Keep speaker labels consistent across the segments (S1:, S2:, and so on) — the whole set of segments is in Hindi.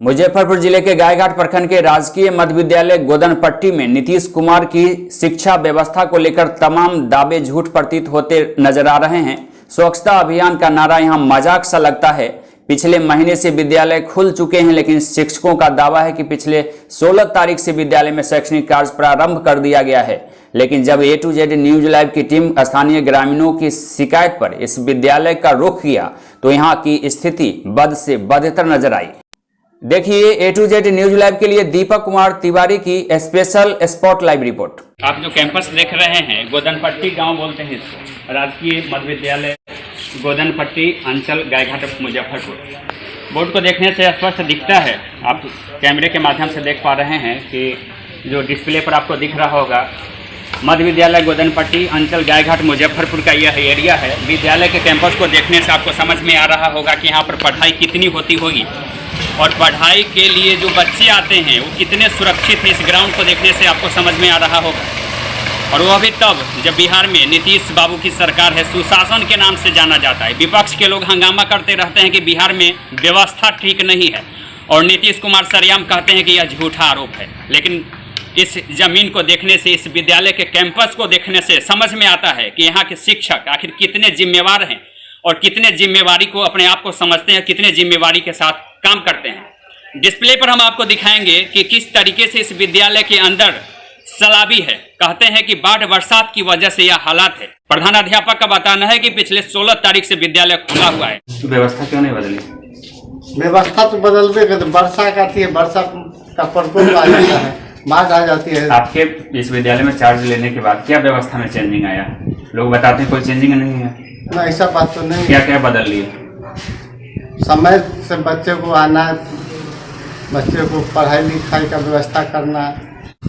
S1: मुजफ्फरपुर जिले के गायघाट प्रखंड के राजकीय मध्य विद्यालय गोदनपट्टी में नीतीश कुमार की शिक्षा व्यवस्था को लेकर तमाम दावे झूठ प्रतीत होते नजर आ रहे हैं। स्वच्छता अभियान का नारा यहां मजाक सा लगता है। पिछले महीने से विद्यालय खुल चुके हैं, लेकिन शिक्षकों का दावा है कि पिछले 16 तारीख से विद्यालय में शैक्षणिक कार्य प्रारंभ कर दिया गया है। लेकिन जब A to Z news live की टीम स्थानीय ग्रामीणों की शिकायत पर इस विद्यालय का रुख किया तो यहाँ की स्थिति बद से बदतर नजर आई। देखिए A to Z news live के लिए दीपक कुमार तिवारी की स्पेशल स्पॉट लाइव रिपोर्ट।
S2: आप जो कैंपस देख रहे हैं गोदनपट्टी गांव बोलते हैं इसको, राजकीय मध्य विद्यालय गोदनपट्टी अंचल गायघाट मुजफ्फरपुर। बोर्ड को देखने से स्पष्ट दिखता है, आप कैमरे के माध्यम से देख पा रहे हैं कि जो डिस्प्ले पर आपको दिख रहा होगा मध्य विद्यालय गोदनपट्टी अंचल गायघाट मुजफ्फरपुर का यह एरिया है। विद्यालय के कैंपस को देखने से आपको समझ में आ रहा होगा कि यहाँ पर पढ़ाई कितनी होती होगी और पढ़ाई के लिए जो बच्चे आते हैं वो कितने सुरक्षित हैं। इस ग्राउंड को देखने से आपको समझ में आ रहा होगा। और वो भी तब जब बिहार में नीतीश बाबू की सरकार है, सुशासन के नाम से जाना जाता है। विपक्ष के लोग हंगामा करते रहते हैं कि बिहार में व्यवस्था ठीक नहीं है और नीतीश कुमार सरेआम कहते हैं कि यह झूठा आरोप है। लेकिन इस जमीन को देखने से, इस विद्यालय के कैंपस को देखने से समझ में आता है कि यहाँ के शिक्षक आखिर कितने जिम्मेवार हैं और कितने जिम्मेवारी को अपने आप को समझते हैं, कितने जिम्मेवारी के साथ काम करते हैं। डिस्प्ले पर हम आपको दिखाएंगे कि किस तरीके से इस विद्यालय के अंदर सलाबी है। कहते हैं कि बाढ़ बरसात की वजह से यह हालात है। प्रधानाध्यापक का बताना है कि पिछले 16 तारीख से विद्यालय खुला हुआ है।
S3: व्यवस्था क्यों नहीं बदली?
S4: व्यवस्था तो बदलते करते, वर्षा आती है, वर्षा का प्रकोप आ जाता है, बाढ़ आ जाती है।
S3: आपके इस विद्यालय में चार्ज लेने के बाद क्या व्यवस्था में चेंजिंग आया? लोग बताते हैं कोई चेंजिंग नहीं है।
S4: ना, ऐसा बात तो नहीं।
S3: क्या क्या बदल लिए?
S4: समय से बच्चे को आना, बच्चे को पढ़ाई लिखाई का व्यवस्था करना।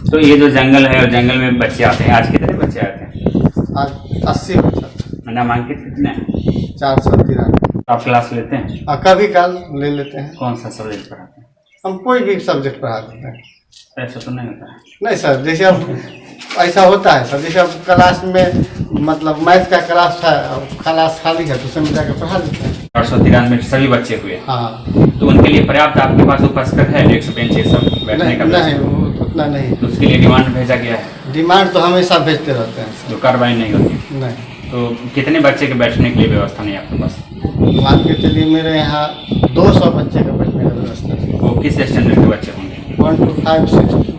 S3: तो ये जो जंगल है और जंगल में बच्चे आते हैं, आज कितने बच्चे आते हैं?
S4: आज 80 बच्चे।
S3: नामांकित कितने?
S4: 493।
S3: आप क्लास लेते हैं?
S4: कभी काल ले लेते हैं।
S3: कौन सा सब्जेक्ट पढ़ाते हैं?
S4: हम कोई भी सब्जेक्ट पढ़ा देते हैं।
S3: ऐसा तो नहीं होता है?
S4: नहीं सर, जैसे अब ऐसा होता है सर, जैसे अब क्लास में मतलब मैथ का क्लास था, क्लास खाली है तो उसमें जाकर पढ़ा देते हैं।
S3: 893 सभी बच्चे हुए।
S4: हाँ,
S3: तो उनके लिए पर्याप्त आपके पास उपस्थित है? डेस्क बेंच ये सब बैठने का?
S4: नहीं, उतना नहीं।
S3: तो उसके लिए डिमांड भेजा गया है?
S4: डिमांड तो हमेशा भेजते रहते हैं।
S3: जो कार्रवाई नहीं होती?
S4: नहीं।
S3: तो कितने बच्चे के बैठने के लिए व्यवस्था नहीं आपके पास?
S4: मान के चलिए मेरे यहाँ 200 बच्चे का बैठने का व्यवस्था है।
S3: वो किस स्टैंडर्ड के बच्चे होंगे?
S4: 1 to 5, 6 to 12।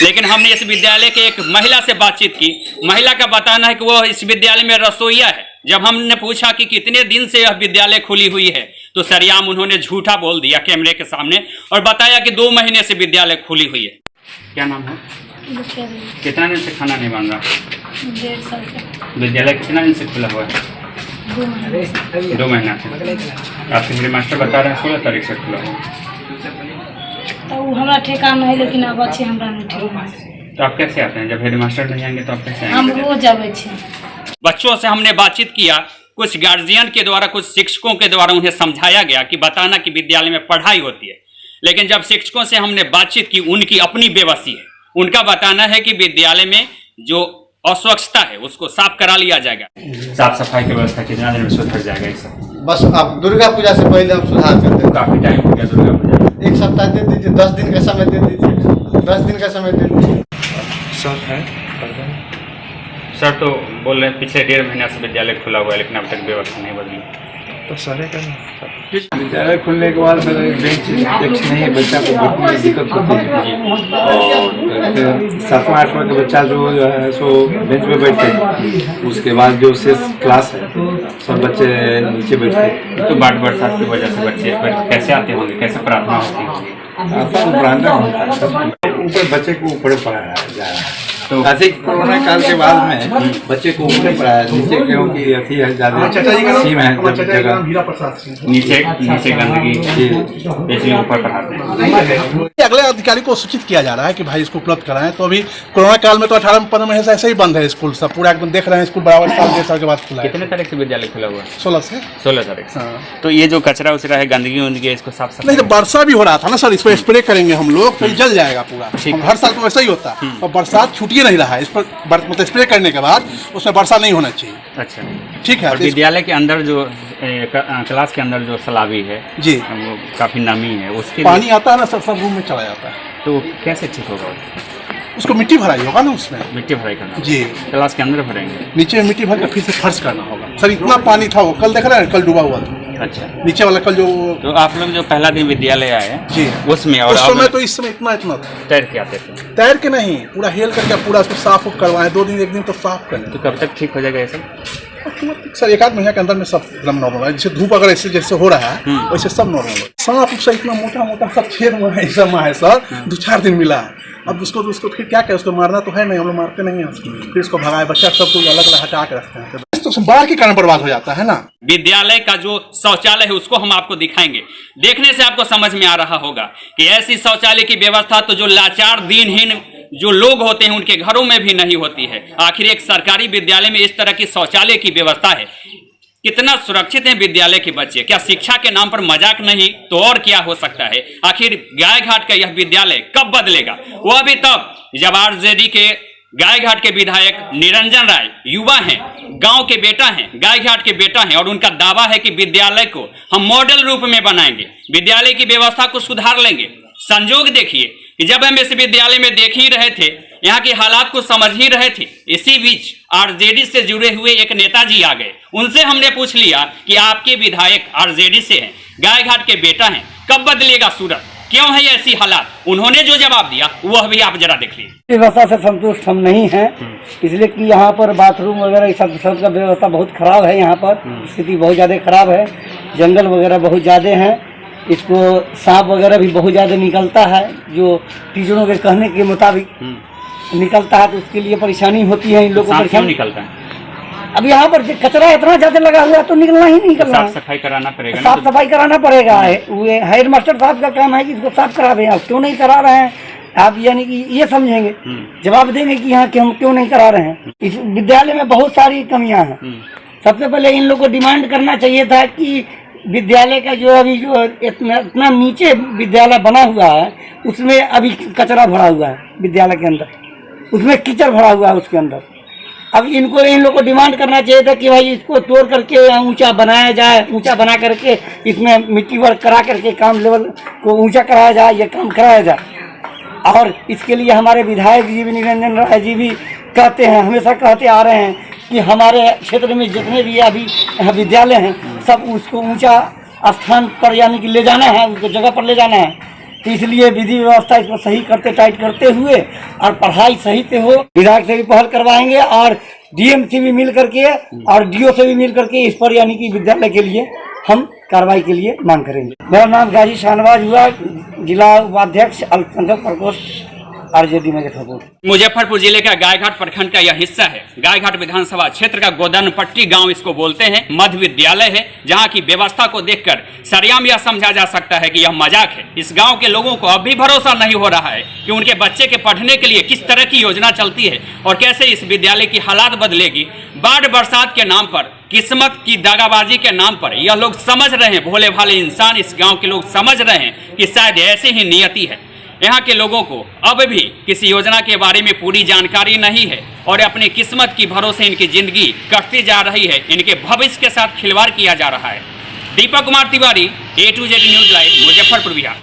S2: लेकिन हमने इस विद्यालय के एक महिला से बातचीत की। महिला का बताना है कि वो इस विद्यालय में रसोइया है। जब हमने पूछा कि कितने दिन से यह विद्यालय खुली हुई है तो सरेआम उन्होंने झूठा बोल दिया कैमरे के सामने और बताया कि 2 महीने से विद्यालय खुली हुई है। क्या नाम है? कितना दिन से खाना नहीं बन रहा?
S5: 1.5 साल से।
S2: विद्यालय कितना दिन से खुला हुआ है? 2 महीना से। आपके हेड मास्टर बता रहे हैं 16 तारीख से खुला हुआ।
S5: तो हमारा ठेकाना है, लेकिन अब अच्छे हमारा नहीं ठेकाना।
S2: तो आप कैसे आते हैं? जब हेड मास्टर नहीं आएंगे तो आप कैसे आएंगे?
S5: हम रोज आवे छे।
S2: बच्चों से हमने बातचीत किया, कुछ गार्जियन के द्वारा, कुछ शिक्षकों के द्वारा उन्हें समझाया गया कि बताना कि विद्यालय में पढ़ाई होती है। लेकिन जब शिक्षकों से हमने बातचीत की, उनकी अपनी बेबसी है। उनका बताना है कि विद्यालय में जो अस्वच्छता है उसको साफ करा लिया जाएगा।
S3: साफ सफाई की व्यवस्था कितना दिन में सुधर जाएगा? ये सब
S4: बस अब दुर्गा पूजा से पहले हम सुधार कर देंगे।
S3: काफी टाइम हो गया दुर्गा पूजा।
S4: 1 सप्ताह दे दीजिए, 10 दिन का समय दे दीजिए, 10 दिन का समय दे दीजिए।
S2: सर तो बोल रहे हैं पिछले 1.5 महीना से विद्यालय खुला हुआ है, लेकिन अब तक व्यवस्था नहीं बदली।
S6: तो सारे का विद्यालय खुलने के बाद सर बेंच डेस्क नहीं है, बच्चा को बैठने में दिक्कत होती है। और फिर 7वां 8वां का बच्चा जो है सो बेंच पे बैठते हैं। उसके बाद जो शेष क्लास है सब बच्चे नीचे बैठते हैं।
S2: तो बाढ़ बरसात की वजह से बच्चे कैसे आते होंगे? कैसे प्रार्थना होती है?
S6: आसान पढ़ाना होता है सर, ऊपर बच्चे को ऊपर पढ़ाया जा रहा है। तो ऐसे कोरोना काल के बाद में बच्चे को ऊपर पढ़ाया, नीचे क्योंकि अथी है ज़्यादा सीम है जगह,
S2: नीचे गंदगी इसलिए ऊपर पढ़ाते हैं।
S7: अगले अधिकारी को सूचित किया जा रहा है कि भाई इसको उपलब्ध कराएं। तो अभी कोरोना काल में तो 18-15 महीने से ऐसे ही बंद है स्कूल सब, पूरा एकदम देख रहे हैं स्कूल बराबर साल 1.5 साल के बाद खुला है।
S2: कितने तारीख से विद्यालय खुला हुआ है?
S7: 16 से।
S2: 16 तारीख से।
S7: हाँ।
S2: तो ये जो कचरा उचरा है, गंदगी उंदगी है, इसको साफ
S7: नहीं, तो वर्षा भी हो रहा था ना सर, इस पर स्प्रे करेंगे हम लोग तो ये जल जाएगा पूरा।
S2: ठीक।
S7: हर साल तो ऐसा ही होता है और बरसात छुट्टी टिक नहीं रहा है। इस पर मतलब स्प्रे करने के बाद उसमें वर्षा नहीं होना चाहिए।
S3: अच्छा,
S7: ठीक है।
S3: और
S7: तो इस-
S3: विद्यालय के अंदर जो क्लास के अंदर जो सलावी है
S7: जी,
S3: वो काफ़ी नमी है, उसके
S7: पानी
S3: लिए
S7: आता है ना, सब रूम में चला जाता है।
S3: तो कैसे ठीक होगा?
S7: उसको मिट्टी भराई होगा ना उसमें।
S3: मिट्टी भराई करना,
S7: जी,
S3: क्लास के अंदर भरेंगे।
S7: नीचे में मिट्टी भर के फिर से फर्श करना होगा। सर इतना पानी था, वो कल देख रहे हैं, कल डूबा हुआ था
S3: अच्छा,
S7: नीचे वाला। कल जो
S3: तो आप लोग जो पहला दिन विद्यालय आए
S7: जी
S3: उसमें, और
S7: उस
S3: अब
S7: समय तो इस समय इतना था,
S3: तैर के आते थे,
S7: तैर के नहीं, पूरा हेल करके पूरा उसको साफ करवाएं। 2 दिन 1 दिन तो साफ करें।
S3: तो कब तक ठीक हो जाएगा ये सब?
S7: सर 1 आध महीने के अंदर में सब एकदम नॉर्मल है। जैसे धूप अगर ऐसे जैसे हो रहा है वैसे सब नॉर्मल है। सांप उससे इतना मोटा मोटा सब छेद में है, ऐसा है सर। 2-4 दिन मिला है। अब उसको फिर क्या करें, उसको मारना तो है नहीं, हम लोग मारते नहीं हैं उसको। फिर उसको भगाए, बच्चा सब कुछ अलग अलग हटा के रखते हैं, तो बाढ़ के कारण बर्बाद हो जाता है ना।
S2: विद्यालय का जो शौचालय है उसको हम आपको दिखाएंगे। देखने से आपको समझ में आ रहा होगा कि ऐसी शौचालय की व्यवस्था तो जो लाचार दीनहीन जो लोग होते हैं उनके घरों में भी नहीं होती है। आखिर एक सरकारी विद्यालय में इस तरह की शौचालय की व्यवस्था है, कितना सुरक्षित है विद्यालय के बच्चे? क्या शिक्षा के नाम पर मजाक नहीं तो और क्या हो सकता है? आखिर गायघाट का यह विद्यालय कब बदलेगा? वो अभी तक जब आरजेडी के गायघाट के विधायक निरंजन राय युवा हैं, गांव के बेटा हैं, गायघाट के बेटा हैं, और उनका दावा है कि विद्यालय को हम मॉडल रूप में बनाएंगे, विद्यालय की व्यवस्था को सुधार लेंगे। संजोग देखिए कि जब हम इस विद्यालय में देख ही रहे थे, यहाँ के हालात को समझ ही रहे थे, इसी बीच आरजेडी से जुड़े हुए एक नेताजी आ गए। उनसे हमने पूछ लिया कि आपके विधायक आरजेडी से हैं, गायघाट के बेटा हैं, कब बदलेगा सूरत, क्यों है ऐसी हालात? उन्होंने जो जवाब दिया वह भी आप जरा देखिए।
S8: व्यवस्था से संतुष्ट हम नहीं हैं, इसलिए कि यहाँ पर बाथरूम वगैरह सब का व्यवस्था बहुत खराब है। यहाँ पर स्थिति बहुत ज़्यादा खराब है, जंगल वगैरह बहुत ज़्यादा है, इसको सांप वगैरह भी बहुत ज़्यादा निकलता है, जो टीचरों के कहने के मुताबिक निकलता है, तो उसके लिए परेशानी होती है इन लोगों को।
S3: क्यों निकलता है?
S8: अब यहाँ पर कचरा इतना ज़्यादा लगा हुआ है तो निकलना ही निकलना है।
S3: साफ सफाई कराना पड़ेगा,
S8: साफ सफाई कराना पड़ेगा। हेड मास्टर साहब का काम है कि इसको साफ करा दें। आप क्यों नहीं करा रहे हैं? आप यानी कि ये समझेंगे, जवाब देंगे कि यहाँ हम क्यों नहीं करा रहे हैं। इस विद्यालय में बहुत सारी कमियां हैं। सबसे पहले इन लोगों को डिमांड करना चाहिए था कि विद्यालय का जो अभी जो इतना नीचे विद्यालय बना हुआ है उसमें अभी कचरा भरा हुआ है, विद्यालय के अंदर उसमें कीचड़ भरा हुआ है उसके अंदर। अब इन लोगों को डिमांड करना चाहिए था कि भाई इसको तोड़ करके ऊंचा बनाया जाए, ऊंचा बना करके इसमें मिट्टी वर्क करा करके काम लेवल को ऊंचा कराया जाए, ये काम कराया जाए। और इसके लिए हमारे विधायक जी भी, निरंजन राय जी भी कहते हैं, हमेशा कहते आ रहे हैं कि हमारे क्षेत्र में जितने भी अभी विद्यालय हैं सब उसको ऊंचा स्थान पर यानी कि ले जाना है, उसको जगह पर ले जाना है। तो इसलिए विधि व्यवस्था इसको सही करते टाइट करते हुए और पढ़ाई सही से हो, विधायक से भी पहल करवाएंगे और डीएम से भी मिल करके और डीओ से भी मिल करके इस पर यानी कि विद्यालय के लिए हम कार्रवाई के लिए मांग करेंगे। मेरा नाम गाजी शाहनवाज हुआ, जिला उपाध्यक्ष अल्पसंख्यक प्रकोष्ठ आरजेडी मुजफ्फरपुर।
S2: मुजफ्फरपुर जिले का गायघाट प्रखंड का यह हिस्सा है। गायघाट विधानसभा क्षेत्र का गोदनपट्टी गांव इसको बोलते हैं। मध्य विद्यालय है जहां की व्यवस्था को देखकर सरेआम यह समझा जा सकता है कि यह मजाक है। इस गांव के लोगों को अब भी भरोसा नहीं हो रहा है कि उनके बच्चे के पढ़ने के लिए किस तरह की योजना चलती है और कैसे इस विद्यालय की हालात बदलेगी। बाढ़ बरसात के नाम पर, किस्मत की दागाबाजी के नाम पर यह लोग समझ रहे हैं, भोले भाले इंसान इस गाँव के लोग समझ रहे हैं कि शायद ऐसी ही नियति है। यहाँ के लोगों को अब भी किसी योजना के बारे में पूरी जानकारी नहीं है और अपनी किस्मत की भरोसे इनकी जिंदगी कटती जा रही है। इनके भविष्य के साथ खिलवाड़ किया जा रहा है। Deepak Kumar Tiwari, A to Z news live, Muzaffarpur Bihar.